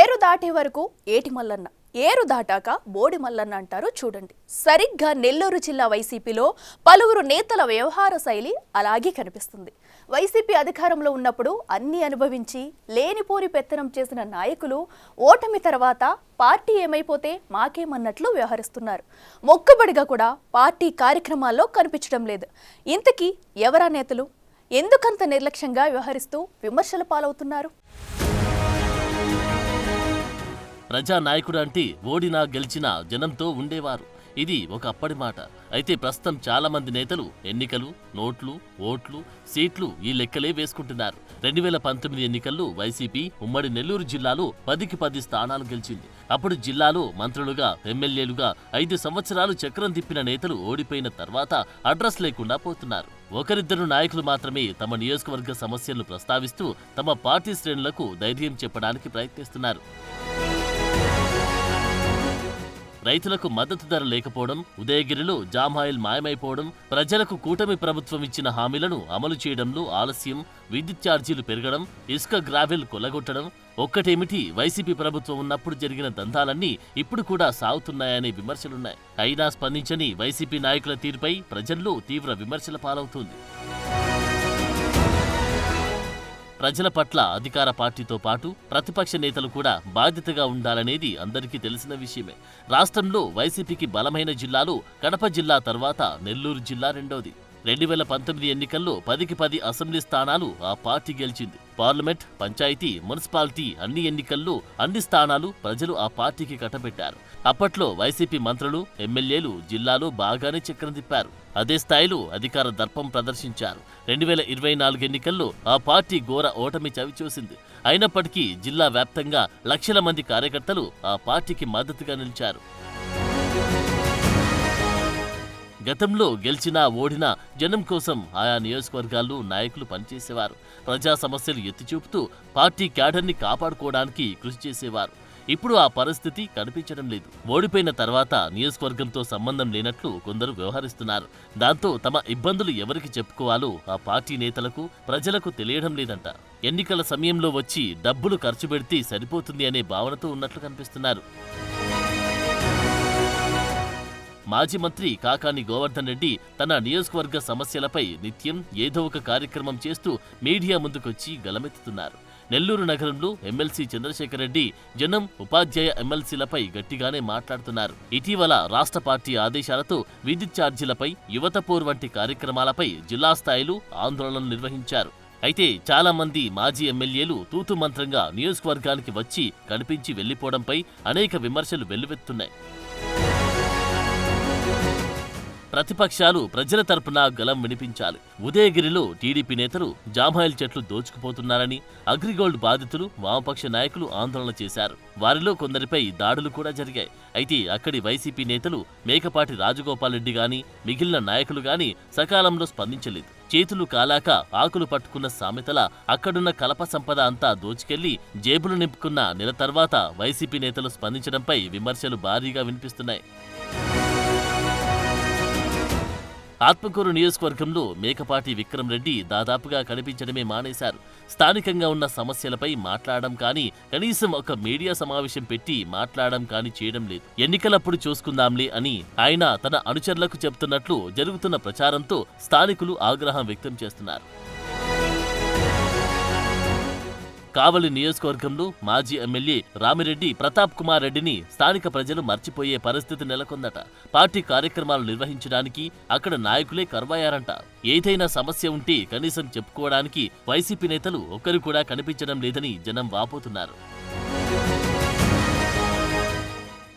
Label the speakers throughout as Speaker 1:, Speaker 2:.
Speaker 1: ఏరు దాటే వరకు ఏటి మల్లన్న, ఏరు దాటాక బోడి మల్లన్న అంటారు చూడండి. సరిగ్గా నెల్లూరు జిల్లా వైసీపీలో పలువురు నేతల వ్యవహార శైలి అలాగే కనిపిస్తుంది. వైసీపీ అధికారంలో ఉన్నప్పుడు అన్ని అనుభవించి లేనిపోని పెత్తనం చేసిన నాయకులు ఓటమి తర్వాత పార్టీ ఏమైపోతే మాకేమన్నట్లు వ్యవహరిస్తున్నారు. మొక్కుబడిగా కూడా పార్టీ కార్యక్రమాల్లో కనిపించడం లేదు. ఇంతకీ ఎవరా నేతలు? ఎందుకంత నిర్లక్ష్యంగా వ్యవహరిస్తూ విమర్శల పాలవుతున్నారు?
Speaker 2: ప్రజానాయకుడు అంటే ఓడినా గెలిచినా జనంతో ఉండేవారు. ఇది ఒక అప్పటి మాట. అయితే ప్రస్తుతం చాలా మంది నేతలు ఎన్నికలు, నోట్లు, ఓట్లు, సీట్లు ఈ లెక్కలే వేసుకుంటున్నారు. 2019 ఎన్నికల్లో వైసీపీ ఉమ్మడి నెల్లూరు జిల్లాలో 10కి 10 స్థానాలు గెలిచింది. అప్పుడు జిల్లాలో మంత్రులుగా, ఎమ్మెల్యేలుగా 5 సంవత్సరాలు చక్రం తిప్పిన నేతలు ఓడిపోయిన తర్వాత అడ్రస్ లేకుండా పోతున్నారు. ఒకరిద్దరు నాయకులు మాత్రమే తమ నియోజకవర్గ సమస్యలను ప్రస్తావిస్తూ తమ పార్టీ శ్రేణులకు ధైర్యం చెప్పడానికి ప్రయత్నిస్తున్నారు. రైతులకు మద్దతు ధర లేకపోవడం, ఉదయగిరిలో జామాయిల్ మాయమైపోవడం, ప్రజలకు కూటమి ప్రభుత్వం ఇచ్చిన హామీలను అమలు చేయడంలో ఆలస్యం, విద్యుత్ ఛార్జీలు పెరగడం, ఇసుక గ్రావెల్ కొల్లగొట్టడం, ఒక్కటేమిటి వైసీపీ ప్రభుత్వం ఉన్నప్పుడు జరిగిన దందాలన్నీ ఇప్పుడు కూడా సాగుతున్నాయనే విమర్శలున్నాయి. అయినా స్పందించని వైసీపీ నాయకుల తీరుపై ప్రజల్లో తీవ్ర విమర్శల పాలవుతోంది. ప్రజల పట్ల అధికార పార్టీతో పాటు ప్రతిపక్ష నేతలు కూడా బాధ్యతగా ఉండాలనేది అందరికీ తెలిసిన విషయమే. రాష్ట్రంలో వైసీపీకి బలమైన జిల్లాలో కడప జిల్లా తర్వాత నెల్లూరు జిల్లా రెండోది. 2019 ఎన్నికల్లో 10కి 10 అసెంబ్లీ స్థానాలు ఆ పార్టీ గెలిచింది. పార్లమెంట్, పంచాయతీ, మున్సిపాలిటీ అన్ని ఎన్నికల్లో అన్ని స్థానాలు ప్రజలు ఆ పార్టీకి కట్టబెట్టారు. అప్పట్లో వైసీపీ మంత్రులు, ఎమ్మెల్యేలు జిల్లాలో బాగానే చక్రం తిప్పారు. అదే స్థాయిలో అధికార దర్పం ప్రదర్శించారు. 2024 ఎన్నికల్లో ఆ పార్టీ ఘోర ఓటమి చవిచూసింది. అయినప్పటికీ జిల్లా వ్యాప్తంగా లక్షల మంది కార్యకర్తలు ఆ పార్టీకి మద్దతుగా నిలిచారు. గతంలో గెలిచినా ఓడినా జనం కోసం ఆయా నియోజకవర్గాల్లో నాయకులు పనిచేసేవారు. ప్రజా సమస్యలు ఎత్తిచూపుతూ పార్టీ క్యాడర్ని కాపాడుకోవడానికి కృషి చేసేవారు. ఇప్పుడు ఆ పరిస్థితి కనిపించడం లేదు. ఓడిపోయిన తర్వాత నియోజకవర్గంతో సంబంధం లేనట్లు కొందరు వ్యవహరిస్తున్నారు. దాంతో తమ ఇబ్బందులు ఎవరికి చెప్పుకోవాలో ఆ పార్టీ నేతలకు, ప్రజలకు తెలియడం లేదంట. ఎన్నికల సమయంలో వచ్చి డబ్బులు ఖర్చు పెడితే సరిపోతుంది అనే భావనతో ఉన్నట్లు కనిపిస్తున్నారు. మాజీ మంత్రి కాకాని గోవర్ధన్ రెడ్డి తన నియోజకవర్గ సమస్యలపై నిత్యం ఏదో ఒక కార్యక్రమం చేస్తూ మీడియా ముందుకొచ్చి గలమెత్తుతున్నారు. నెల్లూరు నగరంలో ఎమ్మెల్సీ చంద్రశేఖర్ రెడ్డి జనం, ఉపాధ్యాయ ఎమ్మెల్సీలపై గట్టిగానే మాట్లాడుతున్నారు. ఇటీవల రాష్ట్ర పార్టీ ఆదేశాలతో విద్యుత్ ఛార్జీలపై, యువత పోర్ వంటి కార్యక్రమాలపై జిల్లా స్థాయిలో ఆందోళనలు నిర్వహించారు. అయితే చాలా మంది మాజీ ఎమ్మెల్యేలు తూతు మంత్రంగా నియోజకవర్గానికి వచ్చి కనిపించి వెళ్లిపోవడంపై అనేక విమర్శలు వెల్లువెత్తున్నాయి. ప్రతిపక్షాలు ప్రజల తరపున గలం వినిపించాలి. ఉదయగిరిలో టీడీపీ నేతలు జామాయిల్ చెట్లు దోచుకుపోతున్నారని అగ్రిగోల్డ్ బాధితులు, వామపక్ష నాయకులు ఆందోళన చేశారు. వారిలో కొందరిపై దాడులు కూడా జరిగాయి. అయితే అక్కడి వైసీపీ నేతలు మేకపాటి రాజగోపాల్ రెడ్డి గాని, మిగిలిన నాయకులు గాని సకాలంలో స్పందించలేదు. చేతులు కాలాక ఆకులు పట్టుకున్న సామెతల అక్కడున్న కలప సంపద అంతా దోచుకెళ్లి జేబులు నింపుకున్న నెల తర్వాత వైసీపీ నేతలు స్పందించడంపై విమర్శలు భారీగా వినిపిస్తున్నాయి. ఆత్మకూరు నియోజకవర్గంలో మేకపాటి విక్రమ్ రెడ్డి దాదాపుగా కనిపించడమే మానేశారు. స్థానికంగా ఉన్న సమస్యలపై మాట్లాడడం కానీ, కనీసం ఒక మీడియా సమావేశం పెట్టి మాట్లాడడం కానీ చేయడం లేదు. ఎన్నికలప్పుడు చూసుకుందాంలే అని ఆయన తన అనుచరులకు చెబుతున్నట్లు జరుగుతున్న ప్రచారంతో స్థానికులు ఆగ్రహం వ్యక్తం చేస్తున్నారు. కావలి నియోజకవర్గంలో మాజీ ఎమ్మెల్యే రామిరెడ్డి ప్రతాప్ కుమార్ రెడ్డిని స్థానిక ప్రజలు మర్చిపోయే పరిస్థితి నెలకొందట. పార్టీ కార్యక్రమాలు నిర్వహించడానికి అక్కడ నాయకులే కరువయ్యారంట. ఏదైనా సమస్య ఉంటే కనీసం చెప్పుకోవడానికి వైసీపీ నేతలు ఒక్కరు కూడా కనిపించడం లేదని జనం వాపోతున్నారు.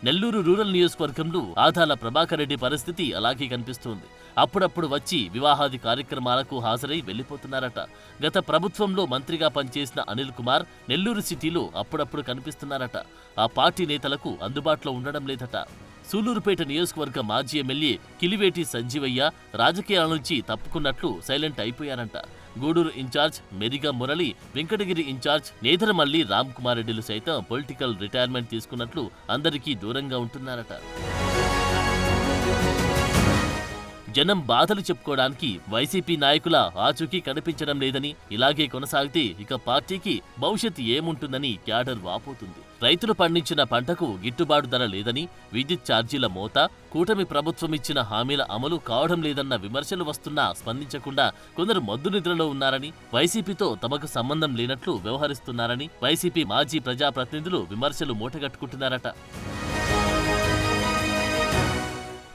Speaker 2: నెల్లూరు రూరల్ నియోజకవర్గంలో ఆదాల ప్రభాకర్ రెడ్డి పరిస్థితి అలాగే కనిపిస్తోంది. అప్పుడప్పుడు వచ్చి వివాహాది కార్యక్రమాలకు హాజరై వెళ్లిపోతున్నారట. గత ప్రభుత్వంలో మంత్రిగా పనిచేసిన అనిల్ కుమార్ నెల్లూరు సిటీలో అప్పుడప్పుడు కనిపిస్తున్నారట. ఆ పార్టీ నేతలకు అందుబాటులో ఉండడం లేదట. సూలూరుపేట నియోజకవర్గ మాజీ ఎమ్మెల్యే కిలివేటి సంజీవయ్య రాజకీయాల నుంచి తప్పుకున్నట్లు సైలెంట్ అయిపోయారంట. గూడూరు ఇన్ఛార్జ్ మెరిగా మురళి, వెంకటగిరి ఇన్ఛార్జ్ నేదరమల్లి రామ్ కుమార్ రెడ్డిలు సైతం పొలిటికల్ రిటైర్మెంట్ తీసుకున్నట్లు అందరికీ దూరంగా ఉంటున్నారట. జనం బాధలు చెప్పుకోవడానికి వైసీపీ నాయకుల ఆచూకీ కనిపించడం లేదని, ఇలాగే కొనసాగితే ఇక పార్టీకి భవిష్యత్తు ఏముంటుందని క్యాడర్ వాపోతుంది. రైతులు పండించిన పంటకు గిట్టుబాటు ధర లేదని, విద్యుత్ ఛార్జీల మోత, కూటమి ప్రభుత్వం ఇచ్చిన హామీల అమలు కావడం లేదన్న విమర్శలు వస్తున్నా స్పందించకుండా కొందరు మద్దు నిద్రలో ఉన్నారని, వైసీపీతో తమకు సంబంధం లేనట్లు వ్యవహరిస్తున్నారని వైసీపీ మాజీ ప్రజాప్రతినిధులు విమర్శలు మూటగట్టుకుంటున్నారట.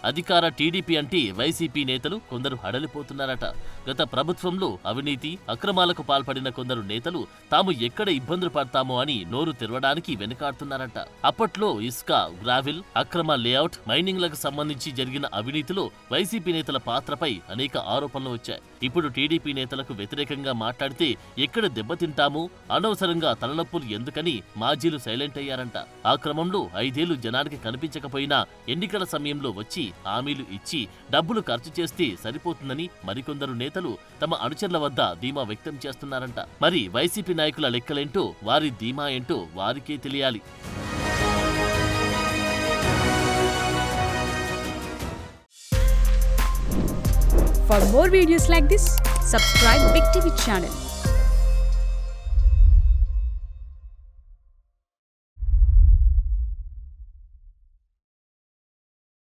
Speaker 2: అధికార టీడీపీ అంటే వైసీపీ నేతలు కొందరు హడలిపోతున్నారట. గత ప్రభుత్వంలో అవినీతి, అక్రమాలకు పాల్పడిన కొందరు నేతలు తాము ఎక్కడ ఇబ్బందులు పడతామో అని నోరు తెరవడానికి వెనుకాడుతున్నారట. అప్పట్లో ఇసుక, గ్రావిల్, అక్రమ లేఅవుట్, మైనింగ్లకు సంబంధించి జరిగిన అవినీతిలో వైసీపీ నేతల పాత్రపై అనేక ఆరోపణలు వచ్చాయి. ఇప్పుడు టీడీపీ నేతలకు వ్యతిరేకంగా మాట్లాడితే ఎక్కడ దెబ్బతింటామో, అనవసరంగా తలనొప్పులు ఎందుకని మాజీలు సైలెంట్ అయ్యారంట. ఆ క్రమంలో 5 ఏళ్లు జనానికి కనిపించకపోయినా ఎన్నికల సమయంలో వచ్చి హామీలు ఇచ్చి డబ్బులు ఖర్చు చేస్తే సరిపోతుందని మరికొందరు నేతలు తమ అనుచరుల వద్ద ధీమా వ్యక్తం చేస్తున్నారంట. మరి వైసీపీ నాయకుల లెక్కలేంటో, వారి ధీమా ఏంటో వారికే తెలియాలి.
Speaker 3: For more videos like this, subscribe Big TV channel.